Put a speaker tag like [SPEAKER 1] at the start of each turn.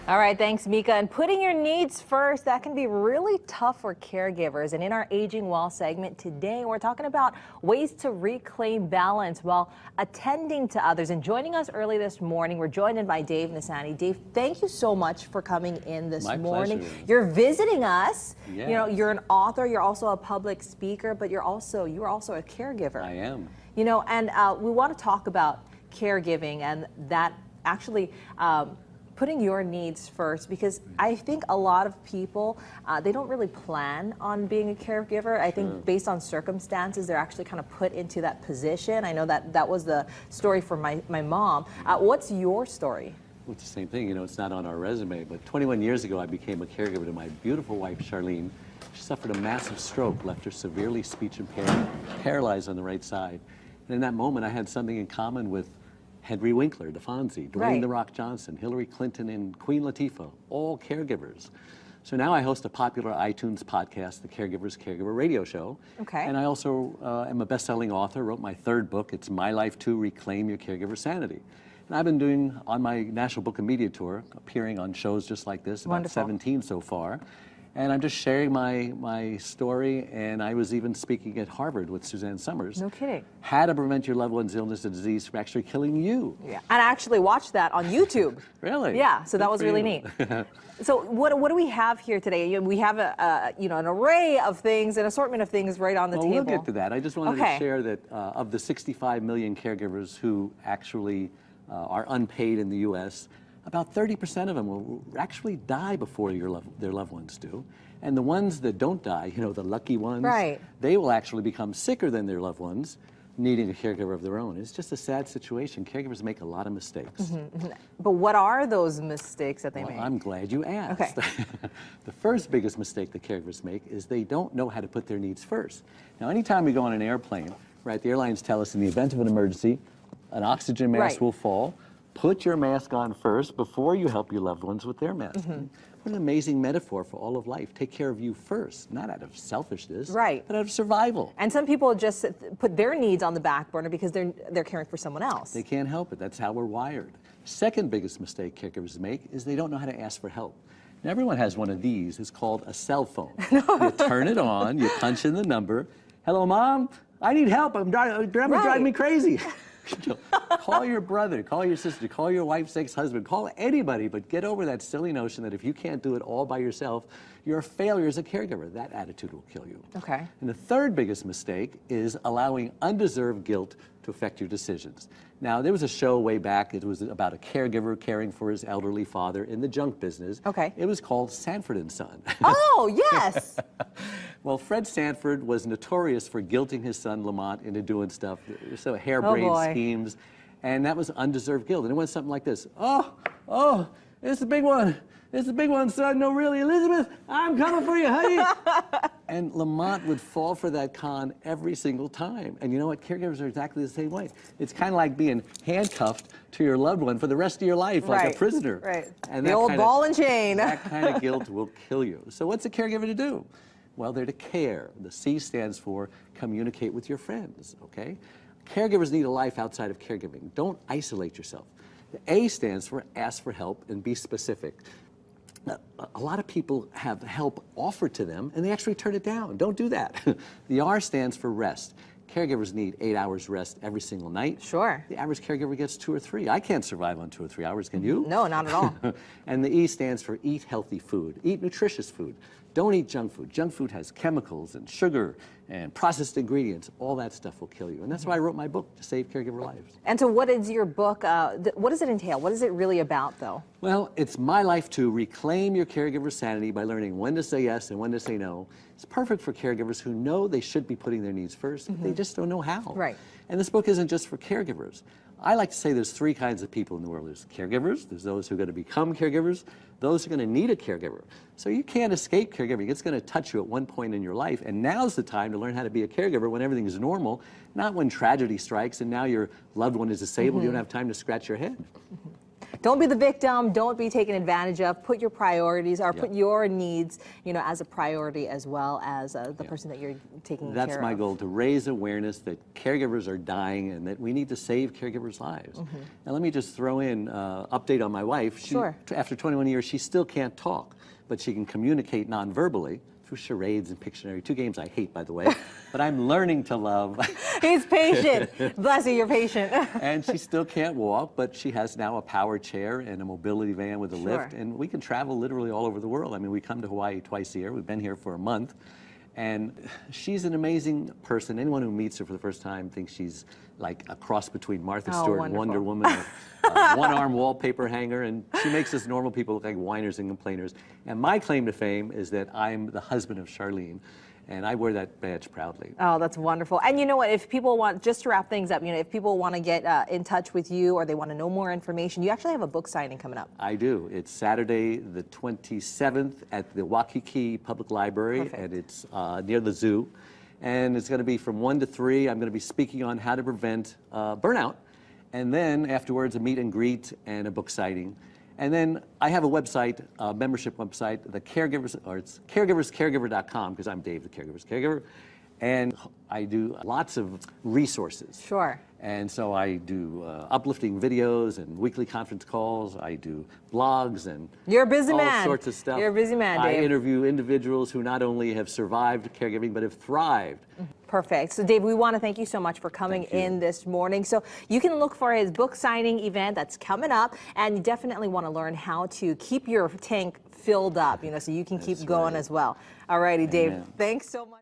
[SPEAKER 1] All right, thanks, Mika. And putting your needs first, that can be really tough for caregivers. And in our Aging Well segment today, we're talking about ways to reclaim balance while attending to others. And joining us early this morning, we're joined by Dave Nassaney. Dave, thank you so much for coming in this morning.
[SPEAKER 2] Pleasure.
[SPEAKER 1] You're visiting us.
[SPEAKER 2] Yeah.
[SPEAKER 1] You know, you're an author, you're also a public speaker, but you are also a caregiver.
[SPEAKER 2] I am.
[SPEAKER 1] You know, and we want to talk about caregiving and that actually putting your needs first, because I think a lot of people, they don't really plan on being a caregiver. I think based on circumstances, they're actually kind of put into that position. I know that was the story for my mom. What's your story?
[SPEAKER 2] Well, it's the same thing, you know, it's not on our resume, but 21 years ago I became a caregiver to my beautiful wife, Charlene. She suffered a massive stroke, left her severely speech impaired, paralyzed on the right side. And in that moment I had something in common with Henry Winkler, the Fonzie, Dwayne "The Rock" Johnson, Hillary Clinton, and Queen Latifah, all caregivers. So now I host a popular iTunes podcast, the Caregiver's Caregiver Radio Show.
[SPEAKER 1] Okay.
[SPEAKER 2] And I also am a best-selling author, wrote my third book. It's My Life Too, Reclaim Your Caregiver Sanity. And I've been doing, on my National Book and Media Tour, appearing on shows just like this, about
[SPEAKER 1] Wonderful.
[SPEAKER 2] 17 so far. And I'm just sharing my story, and I was even speaking at Harvard with Suzanne Summers.
[SPEAKER 1] No kidding.
[SPEAKER 2] How to prevent your loved one's illness and disease from actually killing you.
[SPEAKER 1] Yeah, and I actually watched that on YouTube.
[SPEAKER 2] Really?
[SPEAKER 1] Yeah, so that was really neat.
[SPEAKER 2] neat.
[SPEAKER 1] So what do we have here today? We have an array of things, an assortment of things right on the table.
[SPEAKER 2] We'll get to that. I just wanted to share that of the 65 million caregivers who actually are unpaid in the U.S., about 30% of them will actually die before their loved ones do. And the ones that don't die, you know, the lucky ones, they will actually become sicker than their loved ones, needing a caregiver of their own. It's just a sad situation. Caregivers make a lot of mistakes.
[SPEAKER 1] But what are those mistakes that they make?
[SPEAKER 2] I'm glad you asked.
[SPEAKER 1] Okay.
[SPEAKER 2] The first biggest mistake that caregivers make is they don't know how to put their needs first. Now, anytime we go on an airplane, right, the airlines tell us in the event of an emergency, an oxygen mask will fall. Put your mask on first before you help your loved ones with their mask. What an amazing metaphor for all of life. Take care of you first, not out of selfishness, but out of survival.
[SPEAKER 1] And some people just put their needs on the back burner because they're caring for someone else.
[SPEAKER 2] They can't help it. That's how we're wired. Second biggest mistake caregivers make is they don't know how to ask for help. Now, everyone has one of these. It's called a cell phone. You turn it on, you punch in the number. Hello, Mom, I need help. Grandma's driving me crazy. Call your brother, call your sister, call your wife's ex-husband, call anybody, but get over that silly notion that if you can't do it all by yourself, you're a failure as a caregiver. That attitude will kill you.
[SPEAKER 1] Okay.
[SPEAKER 2] And the third biggest mistake is allowing undeserved guilt to affect your decisions. Now, there was a show way back, it was about a caregiver caring for his elderly father in the junk business.
[SPEAKER 1] Okay.
[SPEAKER 2] It was called Sanford and Son.
[SPEAKER 1] Oh, yes!
[SPEAKER 2] Well, Fred Sanford was notorious for guilting his son Lamont into doing stuff, so harebrained schemes, and that was undeserved guilt. And it went something like this: oh, it's the big one. It's the big one, son. No, really, Elizabeth, I'm coming for you, honey. And Lamont would fall for that con every single time. And you know what? Caregivers are exactly the same way. It's kind of like being handcuffed to your loved one for the rest of your life, like a prisoner.
[SPEAKER 1] Right.
[SPEAKER 2] And
[SPEAKER 1] the old ball and chain.
[SPEAKER 2] That kind of guilt will kill you. So what's a caregiver to do? Well, they're to care. The C stands for communicate with your friends, okay? Caregivers need a life outside of caregiving. Don't isolate yourself. The A stands for ask for help and be specific. A lot of people have help offered to them and they actually turn it down. Don't do that. The R stands for rest. Caregivers need 8 hours rest every single night.
[SPEAKER 1] Sure.
[SPEAKER 2] The average caregiver gets 2 or 3. I can't survive on 2 or 3 hours, can you?
[SPEAKER 1] No, not at all.
[SPEAKER 2] And the E stands for eat healthy food. Eat nutritious food. Don't eat junk food. Junk food has chemicals and sugar and processed ingredients. All that stuff will kill you. And that's why I wrote my book, to save caregiver lives.
[SPEAKER 1] And so what is your book, what does it entail? What is it really about, though?
[SPEAKER 2] Well, it's my life to reclaim your caregiver sanity by learning when to say yes and when to say no. It's perfect for caregivers who know they should be putting their needs first, but they just don't know how.
[SPEAKER 1] Right.
[SPEAKER 2] And this book isn't just for caregivers. I like to say there's 3 kinds of people in the world. There's caregivers, there's those who are going to become caregivers, those who are going to need a caregiver. So you can't escape caregiving. It's going to touch you at one point in your life, and now's the time to learn how to be a caregiver when everything is normal, not when tragedy strikes and now your loved one is disabled, you don't have time to scratch your head.
[SPEAKER 1] Don't be the victim. Don't be taken advantage of. Put your priorities or put your needs, as a priority as well as the person that you're taking care of.
[SPEAKER 2] That's my goal, to raise awareness that caregivers are dying and that we need to save caregivers' lives. Now, let me just throw in update on my wife. After 21 years, she still can't talk, but she can communicate non-verbally through charades and Pictionary, 2 games I hate, by the way, but I'm learning to love.
[SPEAKER 1] He's patient. Bless you, you're patient.
[SPEAKER 2] And she still can't walk, but she has now a power chair and a mobility van with a lift, and we can travel literally all over the world. I mean, we come to Hawaii twice a year. We've been here for a month, and she's an amazing person. Anyone who meets her for the first time thinks she's like a cross between Martha Stewart and Wonder Woman, a one-arm wallpaper hanger, and she makes us normal people look like whiners and complainers. And my claim to fame is that I'm the husband of Charlene, and I wear that badge proudly.
[SPEAKER 1] Oh, that's wonderful. And you know what, if people want, just to wrap things up, if people want to get in touch with you or they want to know more information, you actually have a book signing coming up.
[SPEAKER 2] I do. It's Saturday the 27th at the Waikiki Public Library, and it's near the zoo. And it's going to be from 1 to 3. I'm going to be speaking on how to prevent burnout. And then afterwards, a meet and greet and a book signing. And then I have a website, a membership website, the Caregivers, or it's caregiverscaregiver.com, because I'm Dave, the Caregiver's Caregiver. And I do lots of resources.
[SPEAKER 1] Sure.
[SPEAKER 2] And so I do uplifting videos and weekly conference calls. I do blogs and
[SPEAKER 1] You're a busy
[SPEAKER 2] all
[SPEAKER 1] man.
[SPEAKER 2] sorts of stuff.
[SPEAKER 1] You're a busy man, Dave.
[SPEAKER 2] I interview individuals who not only have survived caregiving, but have thrived.
[SPEAKER 1] Perfect. So, Dave, we want to thank you so much for coming in this morning. So you can look for his book signing event that's coming up, and you definitely want to learn how to keep your tank filled up, so you can keep going as well. All righty, Dave. Thanks so much.